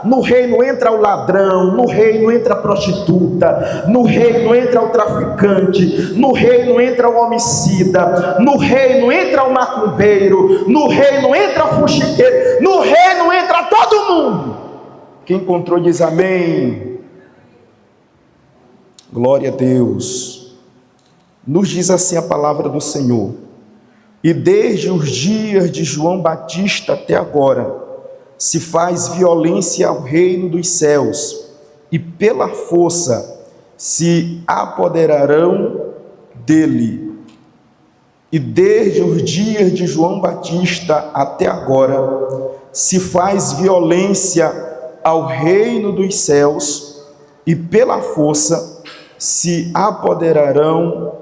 No reino entra o ladrão, no reino entra a prostituta, no reino entra o traficante, no reino entra o homicida, no reino entra o macumbeiro, no reino entra o fuxiqueiro, no reino entra todo mundo. Quem encontrou diz amém. Glória a Deus. Nos diz assim a palavra do Senhor: e desde os dias de João Batista até agora se faz violência ao reino dos céus, e pela força se apoderarão dele. E desde os dias de João Batista até agora se faz violência ao reino dos céus, e pela força se apoderarão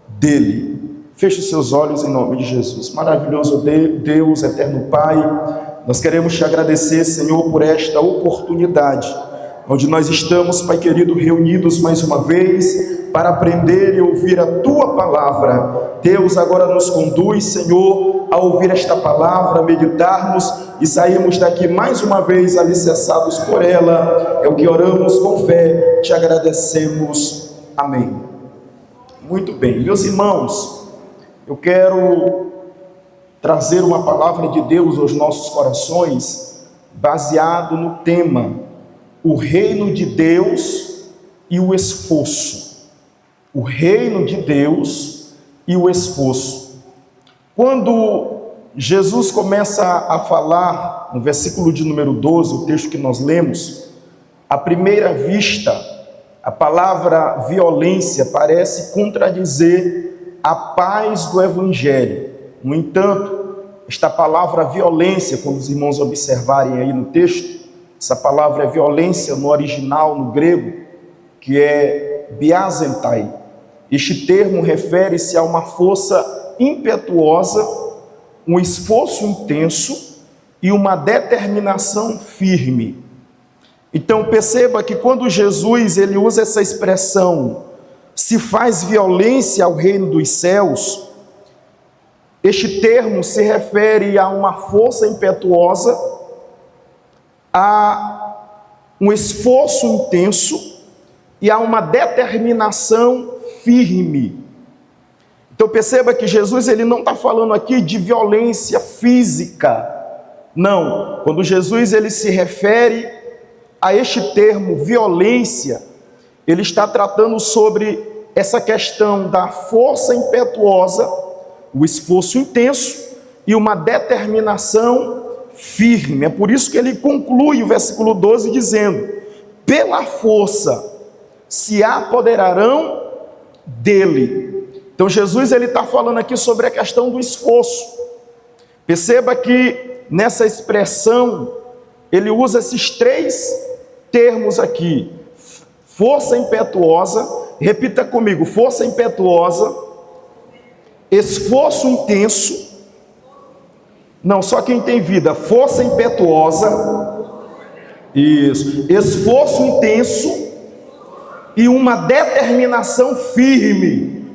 dele. Feche os seus olhos em nome de Jesus. Maravilhoso Deus, eterno Pai, nós queremos te agradecer, Senhor, por esta oportunidade, onde nós estamos, Pai querido, reunidos mais uma vez, para aprender e ouvir a Tua Palavra. Deus, agora nos conduz, Senhor, a ouvir esta palavra, meditarmos e sairmos daqui mais uma vez alicerçados por ela. É o que oramos com fé, te agradecemos. Amém. Muito bem, meus irmãos, eu quero trazer uma palavra de Deus aos nossos corações, baseado no tema, o reino de Deus e o esforço. O reino de Deus e o esforço. Quando Jesus começa a falar, no versículo de número 12, o texto que nós lemos, à primeira vista, a palavra violência parece contradizer a paz do Evangelho. No entanto, esta palavra violência, quando os irmãos observarem aí no texto, essa palavra é violência no original, no grego, que é biazentai. Este termo refere-se a uma força impetuosa, um esforço intenso e uma determinação firme. Então perceba que quando Jesus ele usa essa expressão, se faz violência ao reino dos céus, este termo se refere a uma força impetuosa, a um esforço intenso e a uma determinação firme. Então perceba que Jesus ele não está falando aqui de violência física. Não, quando Jesus ele se refere a este termo violência, ele está tratando sobre essa questão da força impetuosa, o esforço intenso e uma determinação firme. É por isso que ele conclui o versículo 12 dizendo: pela força se apoderarão dele. Então Jesus ele está falando aqui sobre a questão do esforço. Perceba que nessa expressão ele usa esses três termos aqui: força impetuosa, repita comigo, força impetuosa, esforço intenso, não, só quem tem vida, força impetuosa, isso, esforço intenso e uma determinação firme,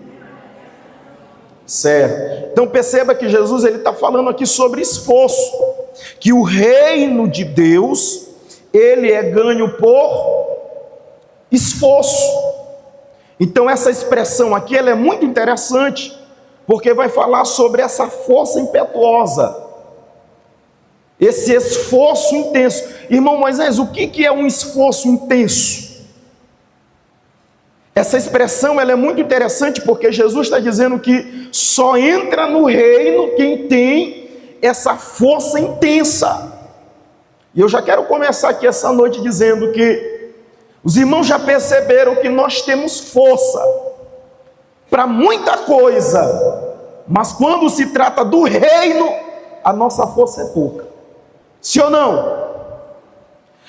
certo? Então perceba que Jesus ele está falando aqui sobre esforço, que o reino de Deus, ele é ganho por esforço. Então essa expressão aqui ela é muito interessante, porque vai falar sobre essa força impetuosa, esse esforço intenso. Irmão Moisés, o que é um esforço intenso? Essa expressão ela é muito interessante, porque Jesus está dizendo que só entra no reino quem tem essa força intensa. E eu já quero começar aqui essa noite dizendo que os irmãos já perceberam que nós temos força para muita coisa, mas quando se trata do reino, a nossa força é pouca. Sim ou não?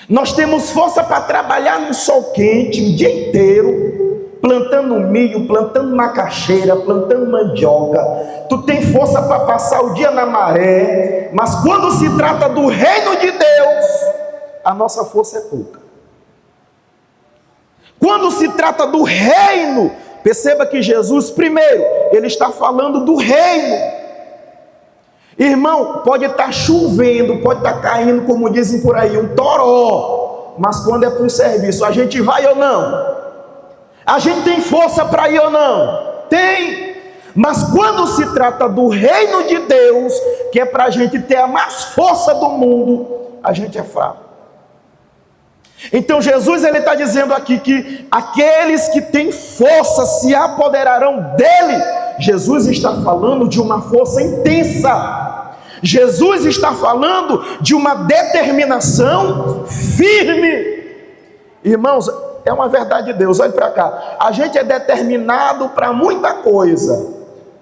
Nós temos força para trabalhar no sol quente o dia inteiro, plantando milho, plantando macaxeira, plantando mandioca. Tu tem força para passar o dia na maré, mas quando se trata do reino de Deus, a nossa força é pouca. Quando se trata do reino, perceba que Jesus, primeiro, ele está falando do reino. Irmão, pode estar chovendo, pode estar caindo, como dizem por aí, um toró. mas quando é para um serviço, a gente vai ou não? A gente tem força para ir ou não? Tem. Mas quando se trata do reino de Deus, que é para a gente ter a mais força do mundo, a gente é fraco. Então Jesus ele está dizendo aqui que aqueles que têm força se apoderarão dele. Jesus está falando de uma força intensa. Jesus está falando de uma determinação firme. Irmãos, é uma verdade de Deus, olhe para cá. A gente é determinado para muita coisa.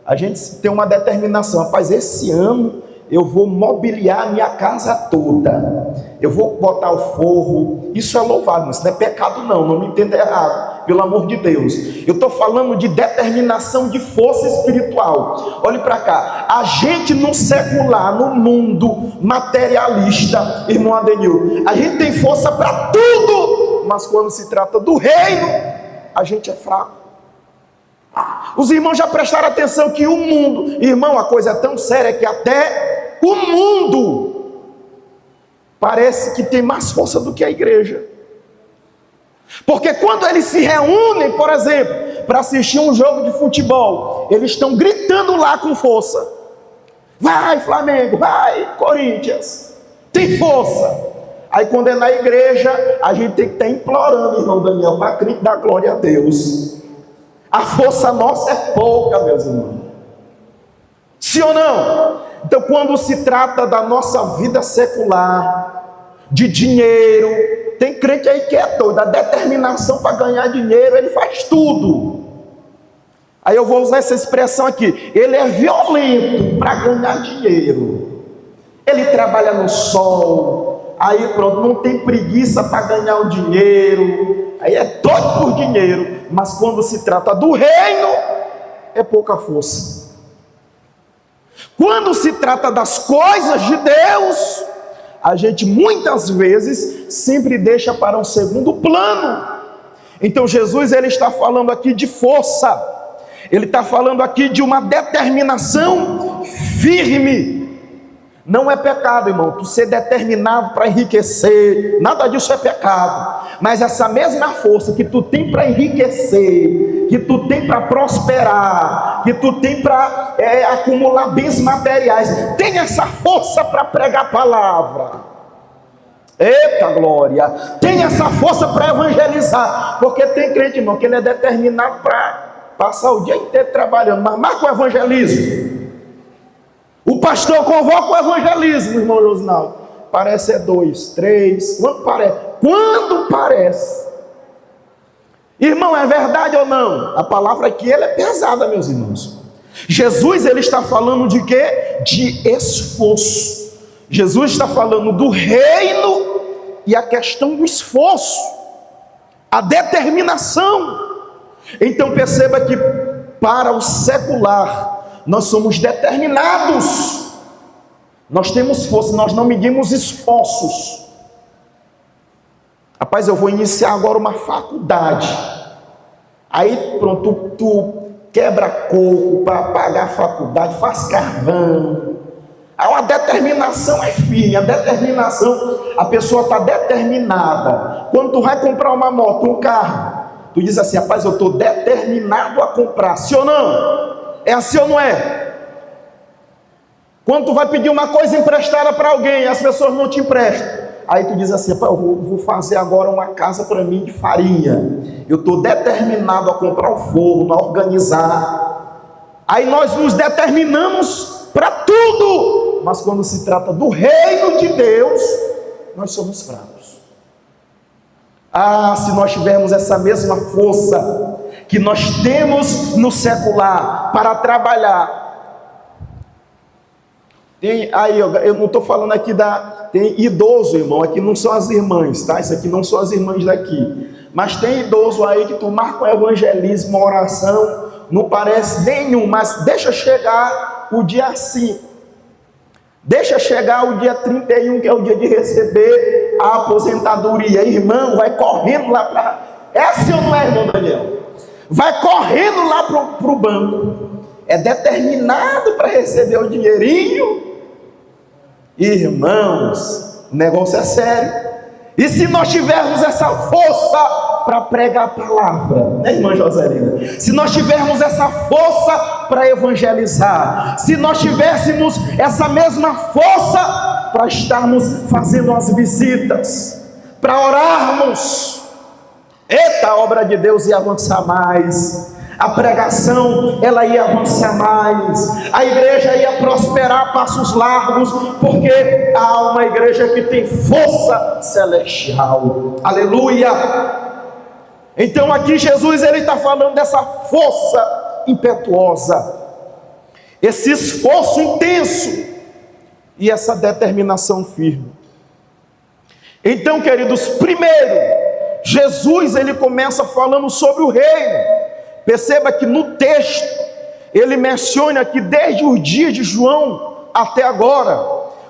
A gente tem uma determinação, rapaz, esse ano eu vou mobiliar a minha casa toda, eu vou botar o forro. Isso é louvável, isso não é pecado não me entenda errado, pelo amor de Deus. Eu estou falando de determinação de força espiritual. Olhe para cá, a gente no secular, no mundo materialista, irmão Adenil, a gente tem força para tudo, mas quando se trata do reino, a gente é fraco. Os irmãos já prestaram atenção que o mundo, irmão, a coisa é tão séria que até o mundo parece que tem mais força do que a igreja. Porque quando eles se reúnem, por exemplo, para assistir um jogo de futebol, eles estão gritando lá com força: vai Flamengo, vai Corinthians, tem força. Aí quando é na igreja, a gente tem que estar implorando, irmão Daniel, para Cristo dar glória a Deus. A força nossa é pouca, meus irmãos. Sim ou não? Então, quando se trata da nossa vida secular, de dinheiro, tem crente aí que é doido, a determinação para ganhar dinheiro, ele faz tudo. Aí eu vou usar essa expressão aqui: ele é violento para ganhar dinheiro. Ele trabalha no sol, aí pronto, não tem preguiça para ganhar o dinheiro, aí é doido por dinheiro. Mas quando se trata do reino, é pouca força. Quando se trata das coisas de Deus, a gente muitas vezes sempre deixa para um segundo plano. Então Jesus ele está falando aqui de força, ele está falando aqui de uma determinação firme. Não é pecado, irmão, tu ser determinado para enriquecer, nada disso é pecado. Mas essa mesma força que tu tem para enriquecer, que tu tem para prosperar, que tu tem para acumular bens materiais, tem essa força para pregar a palavra. Eita glória! Tem essa força para evangelizar, porque tem crente, irmão, que ele é determinado para passar o dia inteiro trabalhando, mas marca o evangelismo. O pastor convoca o evangelismo, irmão Josinaldo. Parece é 2, 3. Quando parece? Quando parece. Irmão, é verdade ou não? A palavra aqui ela é pesada, meus irmãos. Jesus ele está falando de quê? De esforço. Jesus está falando do reino e a questão do esforço, a determinação. Então perceba que para o secular nós somos determinados, nós temos força, nós não medimos esforços. Rapaz, eu vou iniciar agora uma faculdade, aí pronto, tu quebra coco para pagar a faculdade, faz carvão. Aí a determinação é firme, a determinação, a pessoa está determinada. Quando tu vai comprar uma moto, um carro, tu diz assim: rapaz, eu estou determinado a comprar, sim ou não? É assim ou não é? Quando tu vai pedir uma coisa emprestada para alguém, as pessoas não te emprestam, aí tu diz assim: eu vou fazer agora uma casa para mim de farinha, eu estou determinado a comprar o forno, a organizar. Aí nós nos determinamos para tudo, mas quando se trata do reino de Deus, nós somos fracos. Se nós tivermos essa mesma força que nós temos no secular para trabalhar. Tem aí, eu não estou falando aqui tem idoso, irmão, aqui não são as irmãs, tá? Isso aqui não são as irmãs daqui. Mas tem idoso aí que tu marca o evangelismo, uma oração, não parece nenhum, mas deixa chegar o dia 5. Deixa chegar o dia 31, que é o dia de receber a aposentadoria. Irmão, vai correndo lá para... É assim ou não é, irmão Daniel? Vai correndo lá para o banco, é determinado para receber o dinheirinho. Irmãos, o negócio é sério. E se nós tivermos essa força para pregar a palavra, né, irmã Joselina? Se nós tivermos essa força para evangelizar, se nós tivéssemos essa mesma força para estarmos fazendo as visitas, para orarmos, eita, a obra de Deus ia avançar mais, a pregação ela ia avançar mais, a igreja ia prosperar a passos largos, porque há uma igreja que tem força celestial, aleluia. Então aqui Jesus ele está falando dessa força impetuosa, esse esforço intenso e essa determinação firme. Então, queridos, primeiro, Jesus ele começa falando sobre o reino. Perceba que no texto, ele menciona que desde os dias de João até agora,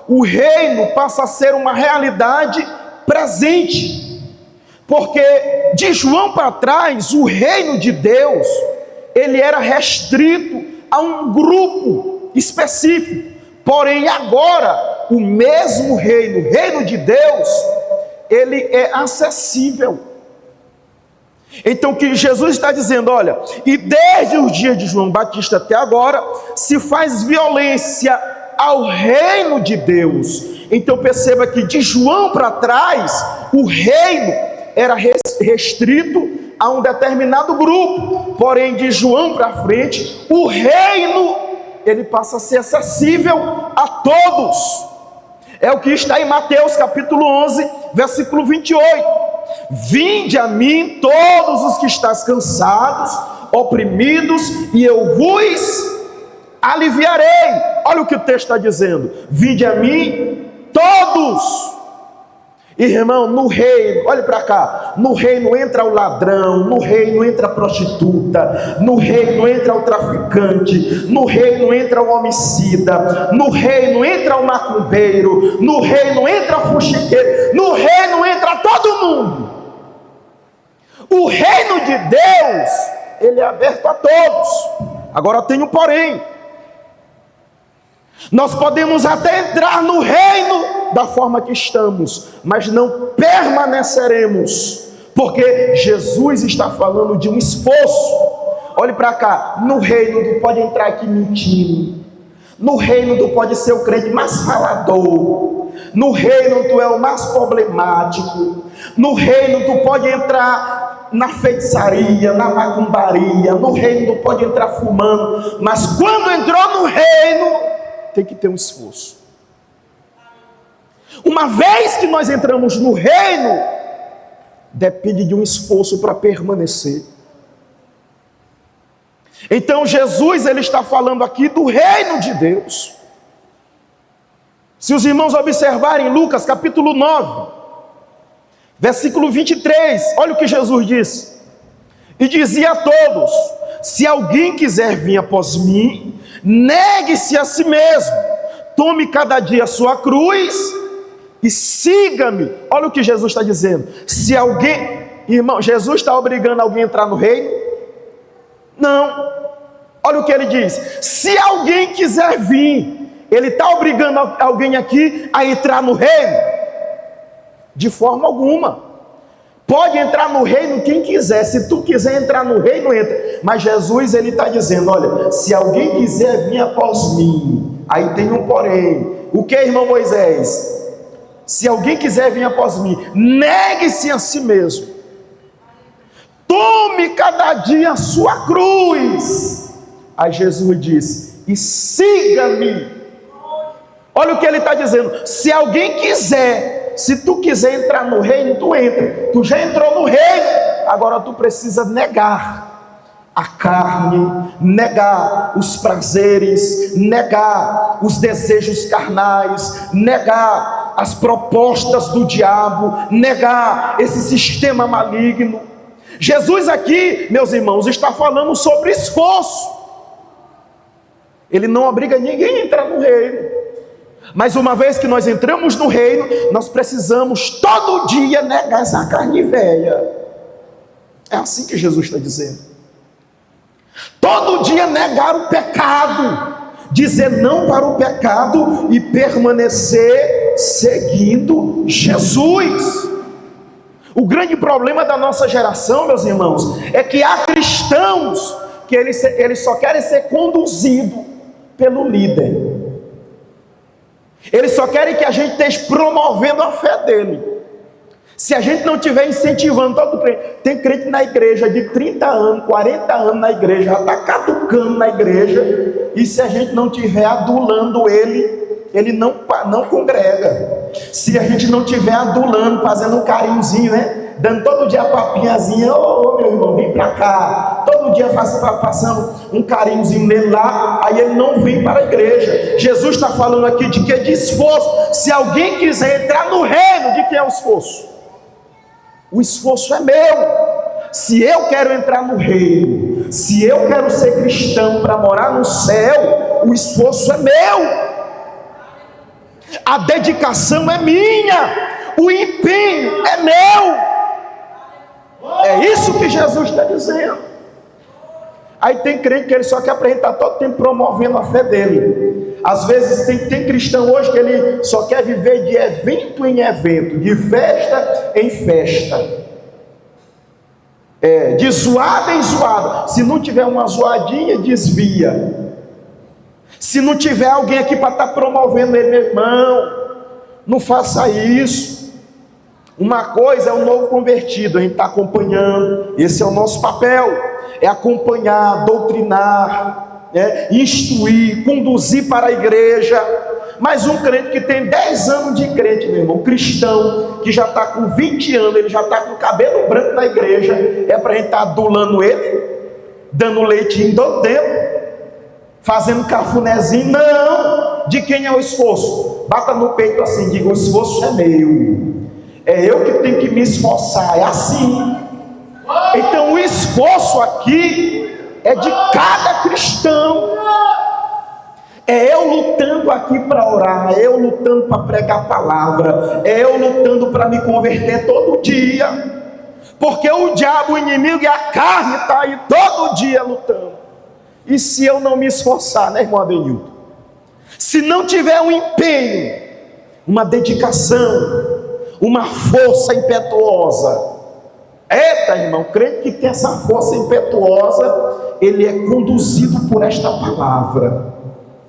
o reino passa a ser uma realidade presente, porque de João para trás, o reino de Deus, ele era restrito a um grupo específico, porém agora, o mesmo reino, o reino de Deus, ele é acessível. Então o que Jesus está dizendo, olha, e desde os dias de João Batista até agora, se faz violência ao reino de Deus. Então perceba que de João para trás, o reino era restrito a um determinado grupo, porém de João para frente, o reino, ele passa a ser acessível a todos. É o que está em Mateus capítulo 11, versículo 28. Vinde a mim todos os que estáis cansados, oprimidos, e eu vos aliviarei. Olha o que o texto está dizendo: vinde a mim todos. Irmão, no reino, olhe para cá, no reino entra o ladrão, no reino entra a prostituta, no reino entra o traficante, no reino entra o homicida, no reino entra o macumbeiro, no reino entra o fuxiqueiro, no reino entra todo mundo. O reino de Deus, ele é aberto a todos. Agora tem um porém. Nós podemos até entrar no reino da forma que estamos, mas não permaneceremos, porque Jesus está falando de um esforço. Olhe para cá, no reino tu pode entrar aqui mentindo, no reino tu pode ser o crente mais falador, no reino tu é o mais problemático, no reino tu pode entrar na feitiçaria, na macumbaria, no reino tu pode entrar fumando, mas quando entrou no reino, tem que ter um esforço. Uma vez que nós entramos no reino, depende de um esforço para permanecer. Então Jesus ele está falando aqui do reino de Deus. Se os irmãos observarem Lucas capítulo 9, versículo 23, olha o que Jesus disse: e dizia a todos: se alguém quiser vir após mim, negue-se a si mesmo, tome cada dia a sua cruz e siga-me. Olha o que Jesus está dizendo. Se alguém, irmão, Jesus está obrigando alguém a entrar no reino? Não. Olha o que ele diz: se alguém quiser vir, ele está obrigando alguém aqui a entrar no reino? De forma alguma. Pode entrar no reino quem quiser. Se tu quiser entrar no reino, entra. Mas Jesus ele está dizendo: olha, se alguém quiser vir após mim, aí tem um porém. O que, irmão Moisés? Se alguém quiser vir após mim, negue-se a si mesmo, tome cada dia a sua cruz. Aí Jesus disse: e siga-me. Olha o que ele está dizendo: se alguém quiser, se tu quiser entrar no reino, tu entra. Tu já entrou no reino, agora tu precisa negar a carne, negar os prazeres, negar os desejos carnais, negar as propostas do diabo, negar esse sistema maligno. Jesus aqui, meus irmãos, está falando sobre esforço. Ele não obriga ninguém a entrar no reino. Mas uma vez que nós entramos no reino, nós precisamos todo dia negar essa carne velha. É assim que Jesus está dizendo. Todo dia negar o pecado, dizer não para o pecado e permanecer seguindo Jesus. O grande problema da nossa geração, meus irmãos, é que há cristãos que eles só querem ser conduzidos pelo líder. Eles só querem que a gente esteja promovendo a fé dele. Se a gente não estiver incentivando todo crente, tem crente na igreja de 30 anos, 40 anos na igreja, já está caducando na igreja, e se a gente não estiver adulando ele não congrega. Se a gente não estiver adulando, fazendo um carinhozinho, né? Dando todo dia a papinhazinha, ô meu irmão, vem pra cá. Todo dia passando um carinhozinho nele lá, aí ele não vem para a igreja. Jesus está falando aqui de que? De esforço. Se alguém quiser entrar no reino, de que é o esforço? O esforço é meu. Se eu quero entrar no reino, se eu quero ser cristão para morar no céu, o esforço é meu. A dedicação é minha, o empenho é meu. É isso que Jesus está dizendo. Aí tem crente que ele só quer apresentar todo o tempo promovendo a fé dele. Às vezes tem cristão hoje que ele só quer viver de evento em evento, de festa em festa, de zoada em zoada. Se não tiver uma zoadinha, desvia. Se não tiver alguém aqui para estar promovendo ele, meu irmão, não faça isso. Uma coisa é o novo convertido, a gente está acompanhando, esse é o nosso papel, é acompanhar, doutrinar, instruir, conduzir para a igreja. Mas um crente que tem 10 anos de crente, meu irmão, cristão, que já está com 20 anos, ele já está com cabelo branco na igreja, é para a gente estar adulando ele, dando leitinho todo tempo, fazendo cafunézinho? Não. De quem é o esforço? Bata no peito assim, diga: o esforço é meu, é eu que tenho que me esforçar. É assim. Então o esforço aqui é de cada cristão. É eu lutando aqui para orar, é eu lutando para pregar a palavra, é eu lutando para me converter todo dia, porque o diabo, o inimigo e a carne está aí todo dia lutando. E se eu não me esforçar, né, irmão Abenilton? Se não tiver um empenho, uma dedicação, uma força impetuosa, eita, irmão, crente que tem essa força impetuosa, ele é conduzido por esta palavra.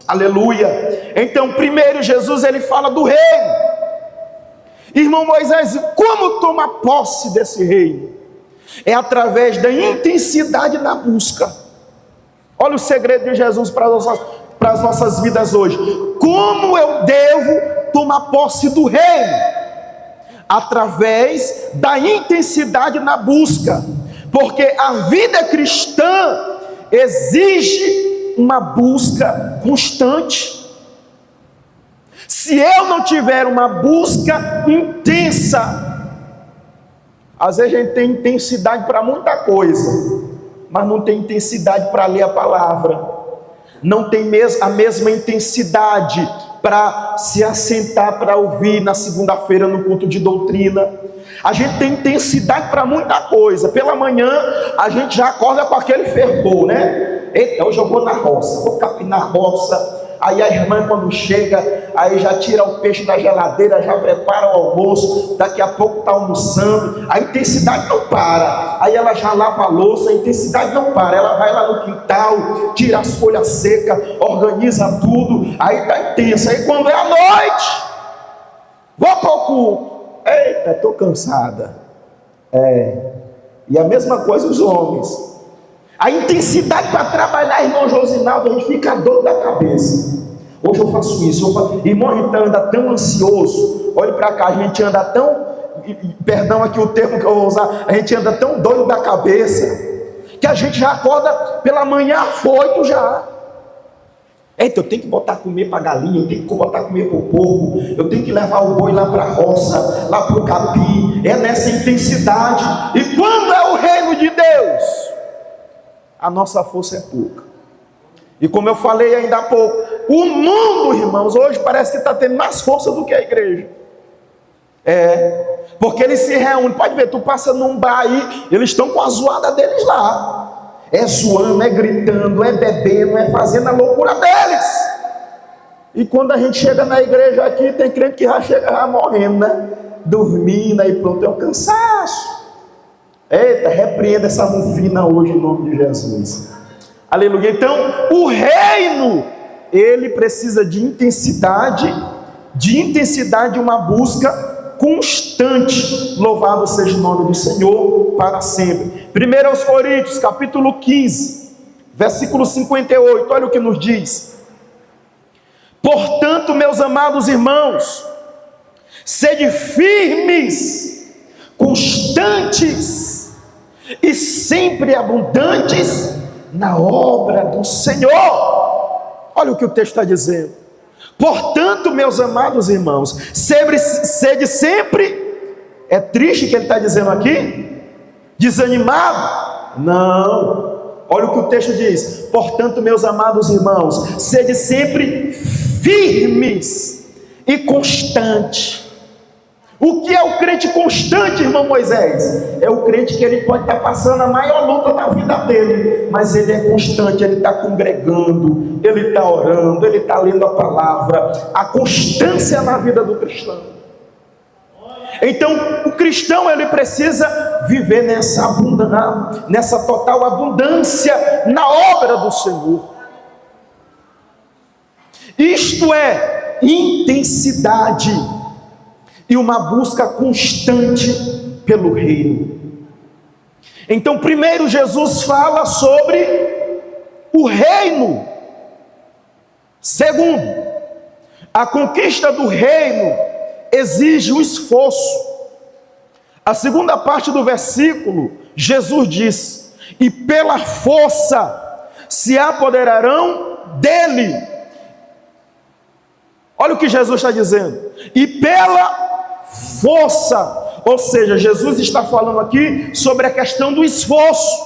Aleluia. Então, primeiro Jesus ele fala do reino. Irmão Moisés, como tomar posse desse reino? É através da intensidade na busca. Olha o segredo de Jesus para as nossas vidas hoje. Como eu devo tomar posse do reino? Através da intensidade na busca. Porque a vida cristã exige uma busca constante. Se eu não tiver uma busca intensa, às vezes a gente tem intensidade para muita coisa, mas não tem intensidade para ler a palavra, não tem a mesma intensidade para se assentar para ouvir na segunda-feira no culto de doutrina. A gente tem intensidade para muita coisa. Pela manhã a gente já acorda com aquele fervor, né? Eita, hoje eu vou na roça, vou capinar a roça. Aí a irmã, quando chega, aí já tira o peixe da geladeira, já prepara o almoço, daqui a pouco está almoçando. A intensidade não para. Aí ela já lava a louça, a intensidade não para. Ela vai lá no quintal, tira as folhas secas, organiza tudo, aí está intensa. Aí quando é a noite, vou para o culto. Eita, estou cansada. E a mesma coisa os homens. A intensidade para trabalhar, irmão Josinaldo, a gente fica doido da cabeça. Hoje eu faço isso. Irmão, a gente anda tão ansioso. Olhe para cá, a gente anda tão, perdão aqui o termo que eu vou usar, a gente anda tão doido da cabeça, que a gente já acorda pela manhã afoito já. Eita, eu tenho que botar comer para a galinha, eu tenho que botar comer para o porco, eu tenho que levar o boi lá para a roça, lá para o capim. É nessa intensidade. E quando é o reino de Deus, a nossa força é pouca. E como eu falei ainda há pouco, o mundo, irmãos, hoje parece que está tendo mais força do que a igreja. Porque eles se reúnem. Pode ver, tu passa num bar aí, eles estão com a zoada deles lá. É zoando, é gritando, é bebendo, é fazendo a loucura deles. E quando a gente chega na igreja aqui, tem crente que já chega já morrendo, né? dormindo, aí pronto, é um cansaço. Eita, repreenda essa mufina hoje em nome de Jesus. Aleluia. Então, o reino, ele precisa de intensidade, uma busca constante. Louvado seja o nome do Senhor para sempre. 1 Coríntios, capítulo 15, versículo 58, olha o que nos diz: portanto, meus amados irmãos, sede firmes, constantes e sempre abundantes na obra do Senhor. Olha o que o texto está dizendo. Portanto, meus amados irmãos, sede sempre, é triste que ele está dizendo aqui? Desanimado? Não. Olha o que o texto diz. Portanto, meus amados irmãos, sede sempre firmes e constantes. O que é o crente constante, irmão Moisés? É o crente que ele pode estar passando a maior luta da vida dele, mas ele é constante, ele está congregando, ele está orando, ele está lendo a palavra. A constância na vida do cristão. Então, o cristão, ele precisa viver nessa total abundância na obra do Senhor. Isto é intensidade e uma busca constante pelo reino. Então, primeiro Jesus fala sobre o reino. Segundo, a conquista do reino exige um esforço. A segunda parte do versículo, Jesus diz: e pela força se apoderarão dele. Olha o que Jesus está dizendo. E pela força, ou seja, Jesus está falando aqui sobre a questão do esforço.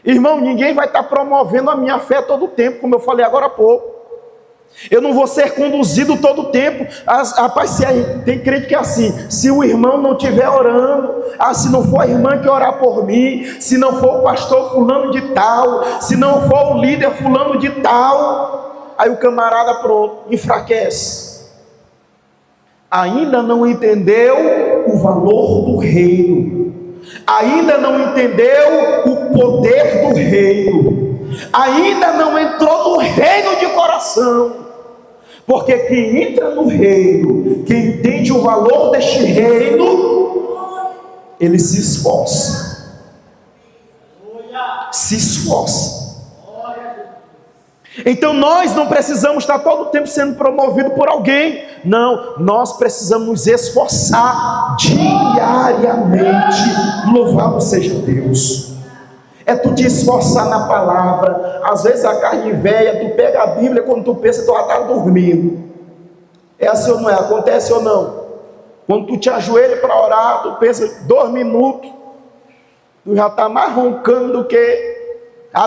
Irmão, ninguém vai estar promovendo a minha fé todo o tempo, como eu falei agora há pouco. Eu não vou ser conduzido todo o tempo. Rapaz, tem crente que é assim: se o irmão não estiver orando, se não for a irmã que orar por mim, se não for o pastor fulano de tal, se não for o líder fulano de tal, aí o camarada pronto, enfraquece. Ainda não entendeu o valor do reino, ainda não entendeu o poder do reino, ainda não entrou no reino de coração. Porque quem entra no reino, quem entende o valor deste reino, ele se esforça. Se esforça. Então nós não precisamos estar todo o tempo sendo promovido por alguém. Não, nós precisamos nos esforçar diariamente. Louvado seja Deus. É tu te esforçar na palavra. Às vezes a carne velha, tu pega a Bíblia, quando tu pensa, tu já está dormindo. É assim ou não é? Acontece ou não? Quando tu te ajoelha para orar, tu pensa 2 minutos, tu já está mais roncando do que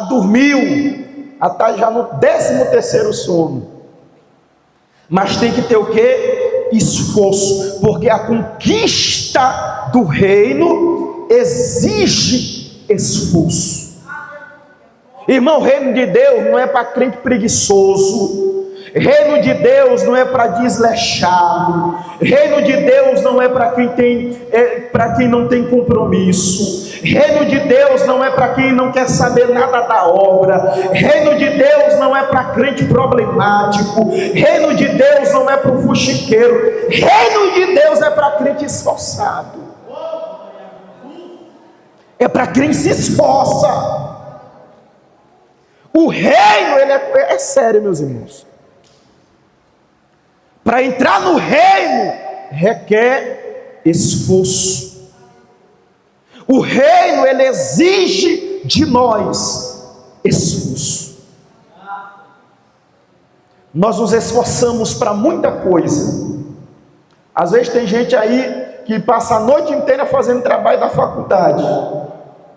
dormiu. Está já no 13º sono. Mas tem que ter o que? Esforço. Porque a conquista do reino exige esforço. Irmão, o reino de Deus não é para crente preguiçoso. Reino de Deus não é para desleixado. Reino de Deus não é para quem não tem compromisso. Reino de Deus não é para quem não quer saber nada da obra. Reino de Deus não é para crente problemático. Reino de Deus não é para o fuxiqueiro. Reino de Deus é para crente esforçado. É para quem se esforça. O reino, ele é sério, meus irmãos. Para entrar no reino requer esforço. O reino, ele exige de nós esforço. Nós nos esforçamos para muita coisa. Às vezes tem gente aí que passa a noite inteira fazendo trabalho da faculdade,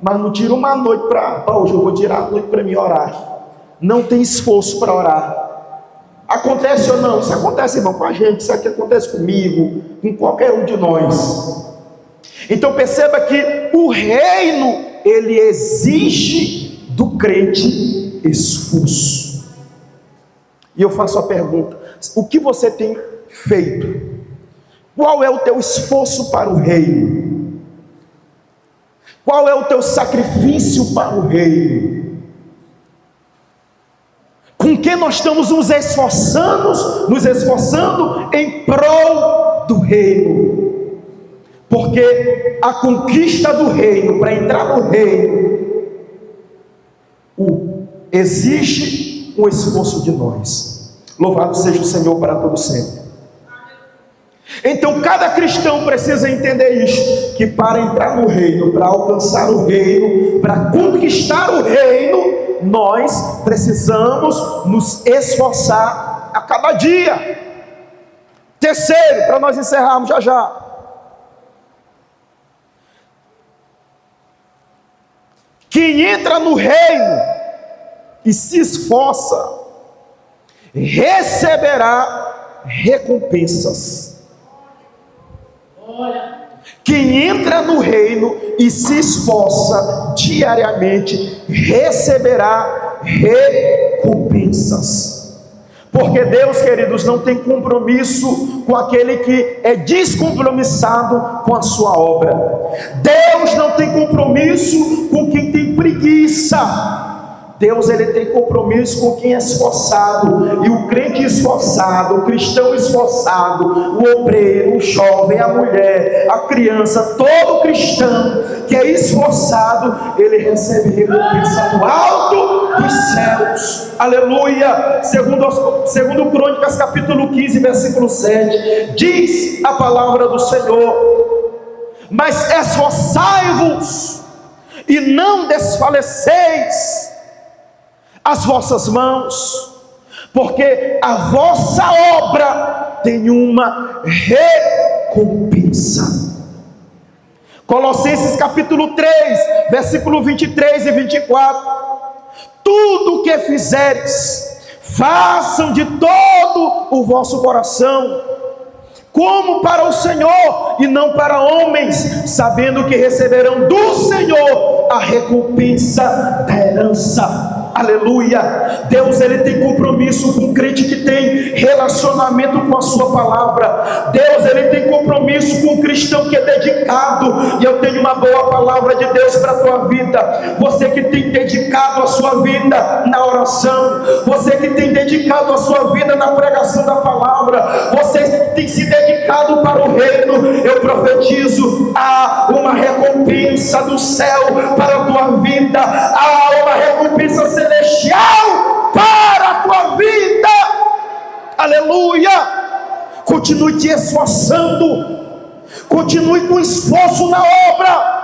mas não tira uma noite para hoje eu vou tirar a noite para me orar. Não tem esforço para orar. Acontece ou não? Isso acontece, irmão, com a gente. Isso aqui acontece comigo, com qualquer um de nós. Então perceba que o reino, ele exige do crente esforço. E eu faço a pergunta: o que você tem feito Qual é o teu esforço para o reino? Qual é o teu sacrifício para o reino? Com que nós estamos nos esforçando em prol do reino? Porque a conquista do reino, para entrar no reino, exige um esforço de nós. Louvado seja o Senhor para todo sempre. Então cada cristão precisa entender isso, que para entrar no reino, para alcançar o reino, para conquistar o reino, nós precisamos nos esforçar a cada dia. Terceiro, para nós encerrarmos já. Quem entra no reino e se esforça, receberá recompensas. Quem entra no reino e se esforça diariamente, receberá recompensas. Porque Deus, queridos, não tem compromisso com aquele que é descompromissado com a sua obra. Deus não tem compromisso com quem tem preguiça. Deus, ele tem compromisso com quem é esforçado. E o crente esforçado, o cristão esforçado, o obreiro, o jovem, a mulher, a criança, todo cristão que é esforçado, ele recebe recompensa do alto dos céus. Aleluia. Segundo Crônicas capítulo 15 versículo 7, diz a palavra do Senhor: mas esforçai-vos e não desfaleceis as vossas mãos, porque a vossa obra tem uma recompensa. Colossenses capítulo 3, versículo 23 e 24: tudo o que fizeres, façam de todo o vosso coração, como para o Senhor e não para homens, sabendo que receberão do Senhor a recompensa da herança. Aleluia. Deus, ele tem compromisso com o crente que tem relacionamento com a sua palavra. Deus, ele tem compromisso com o cristão que é dedicado. E eu tenho uma boa palavra de Deus para a tua vida. Você que tem dedicado a sua vida na oração, você que tem dedicado a sua vida na pregação da palavra, você que tem se dedicado para o reino, eu profetizo: há uma recompensa do céu para a tua vida, há uma recompensa celestial para a tua vida. Aleluia. Continue te esforçando, continue com esforço na obra.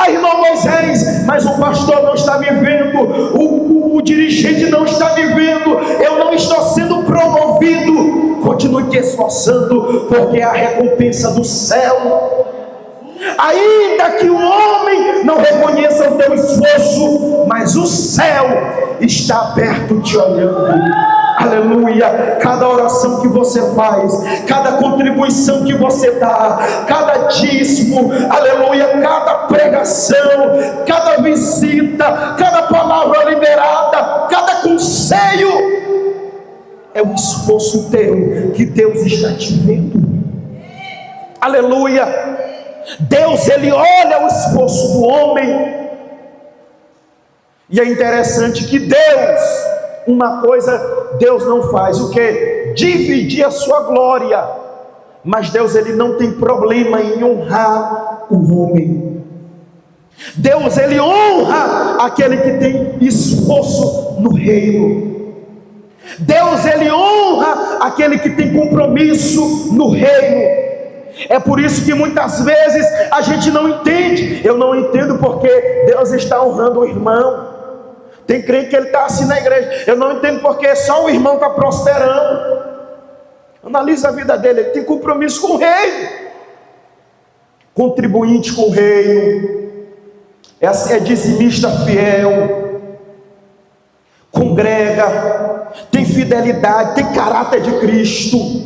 Irmão Moisés, mas o pastor não está me vendo, o dirigente não está me vendo, eu não estou sendo promovido. Continue te esforçando, porque é a recompensa do céu. Ainda que o homem não reconheça o teu esforço, mas o céu está aberto te olhando. Aleluia. Cada oração que você faz, cada contribuição que você dá, cada dízimo, aleluia, cada pregação, cada visita, cada palavra liberada, cada conselho, é um esforço teu, que Deus está te vendo. Aleluia. Deus, ele olha o esforço do homem. E é interessante que Deus, uma coisa Deus não faz, o que? Dividir a sua glória. Mas Deus, ele não tem problema em honrar o homem. Deus, ele honra aquele que tem esforço no reino. Deus, ele honra aquele que tem compromisso no reino. É por isso que muitas vezes a gente não entende. Eu não entendo porque Deus está honrando o irmão. Tem crente que ele está assim na igreja. Eu não entendo porque só o irmão está prosperando. Analisa a vida dele. Ele tem compromisso com o reino, contribuinte com o reino, é dizimista fiel, congrega, tem fidelidade, tem caráter de Cristo.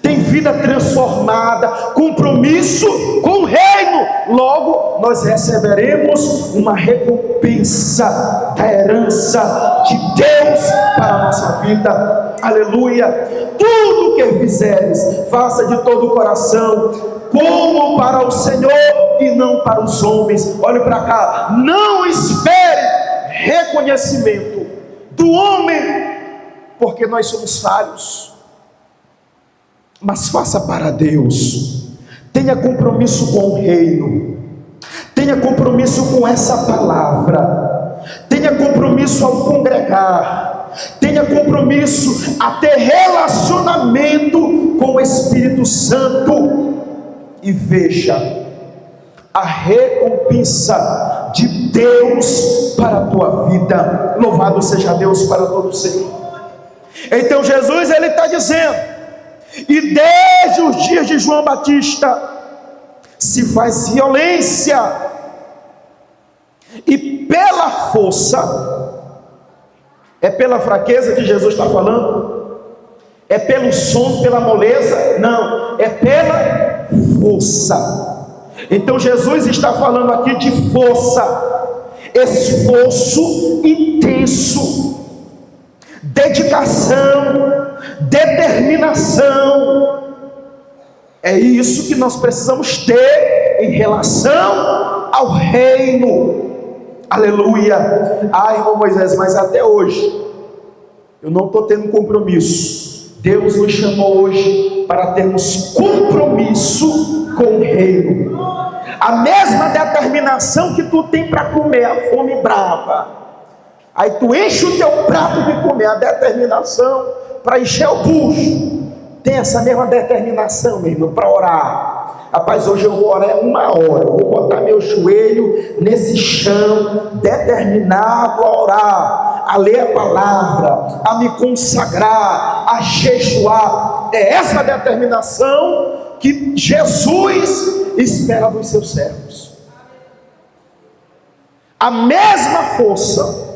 tem vida transformada, compromisso com o reino. Logo, nós receberemos uma recompensa da herança de Deus para a nossa vida. Aleluia. Tudo que fizeres, faça de todo o coração, como para o Senhor e não para os homens. Olhe para cá, não espere reconhecimento do homem, porque nós somos falhos, mas faça para Deus. Tenha compromisso com o reino, tenha compromisso com essa palavra, tenha compromisso ao congregar, tenha compromisso a ter relacionamento com o Espírito Santo, e veja a recompensa de Deus para a tua vida. Louvado seja Deus para todo sempre. Então Jesus, ele está dizendo, e desde os dias de João Batista se faz violência, e pela força, é pela fraqueza que Jesus está falando? É pelo sono, pela moleza? Não, é pela força. Então Jesus está falando aqui de força, esforço intenso, dedicação, determinação. É isso que nós precisamos ter em relação ao reino. Aleluia. Ah, irmão Moisés, mas até hoje eu não estou tendo compromisso. Deus nos chamou hoje para termos compromisso com o reino. A mesma determinação que tu tem para comer, a fome brava, aí tu enche o teu prato de comer, a determinação para encher o bucho. Tem essa mesma determinação, meu irmão, para orar. Rapaz, hoje eu vou orar 1 hora, eu vou botar meu joelho nesse chão, determinado a orar, a ler a palavra, a me consagrar, a jejuar. É essa determinação que Jesus espera dos seus servos. A mesma força,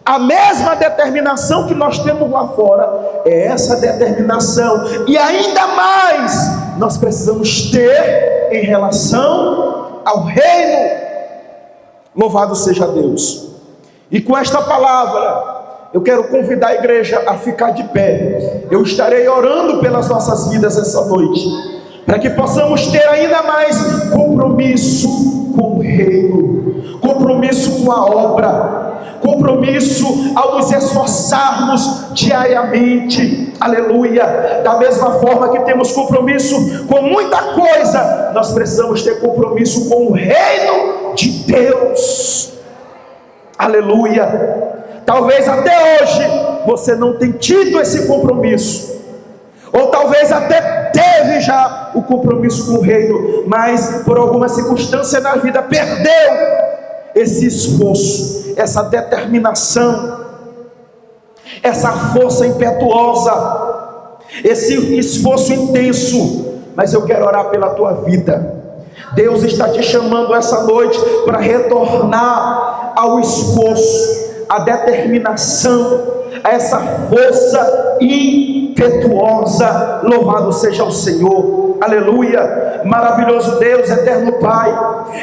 a mesma determinação que nós temos lá fora, é essa determinação, e ainda mais nós precisamos ter em relação ao reino. Louvado seja Deus. E com esta palavra eu quero convidar a igreja a ficar de pé. Eu estarei orando pelas nossas vidas essa noite, para que possamos ter ainda mais compromisso com o reino, compromisso com a obra, compromisso ao nos esforçarmos diariamente. Aleluia. Da mesma forma que temos compromisso com muita coisa, nós precisamos ter compromisso com o reino de Deus. Aleluia. Talvez até hoje você não tenha tido esse compromisso, ou talvez até teve já o compromisso com o reino, mas por alguma circunstância na vida perdeu esse esforço, essa determinação, essa força impetuosa, esse esforço intenso. Mas eu quero orar pela tua vida. Deus está te chamando essa noite para retornar ao esforço, à determinação, a essa força impetuosa. Louvado seja o Senhor. Aleluia. Maravilhoso Deus, eterno Pai,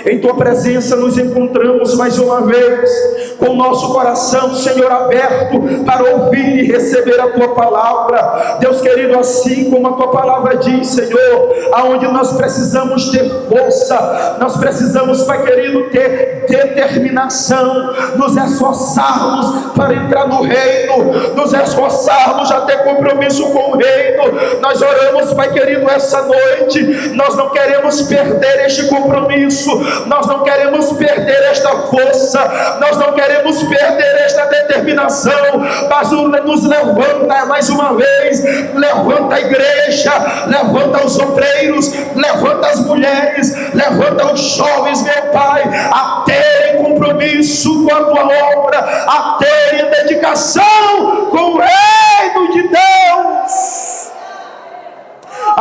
em tua presença nos encontramos mais uma vez, com o nosso coração, Senhor, aberto para ouvir e receber a tua palavra. Deus querido, assim como a tua palavra diz, Senhor, aonde nós precisamos ter força, nós precisamos, Pai querido, ter determinação, nos esforçarmos para entrar no reino, nos esforçarmos a ter compromisso com o reino. Nós oramos, Pai querido, essa noite, nós não queremos perder este compromisso, nós não queremos perder esta força, nós não queremos perder esta determinação, mas nos levanta mais uma vez, levanta a igreja, levanta os obreiros, levanta as mulheres, levanta os jovens, meu Pai, a terem compromisso com a tua obra, a terem dedicação com o reino de Deus.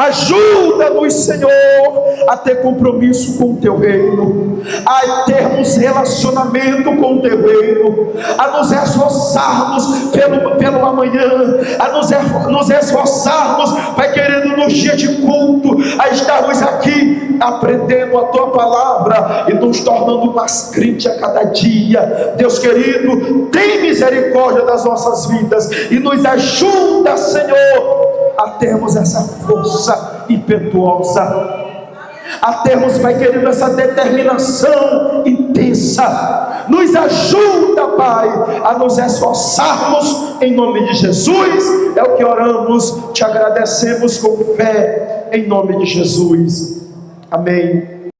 Ajuda-nos, Senhor, a ter compromisso com o Teu reino, a termos relacionamento com o Teu reino, a nos esforçarmos pelo amanhã, a nos esforçarmos, Pai querido, nos dias de culto, a estarmos aqui aprendendo a Tua palavra e nos tornando mais crente a cada dia. Deus querido, tem misericórdia das nossas vidas e nos ajuda, Senhor, a termos essa força impetuosa, a termos, Pai querido, essa determinação intensa. Nos ajuda, Pai, a nos esforçarmos em nome de Jesus. É o que oramos, te agradecemos com fé em nome de Jesus. Amém.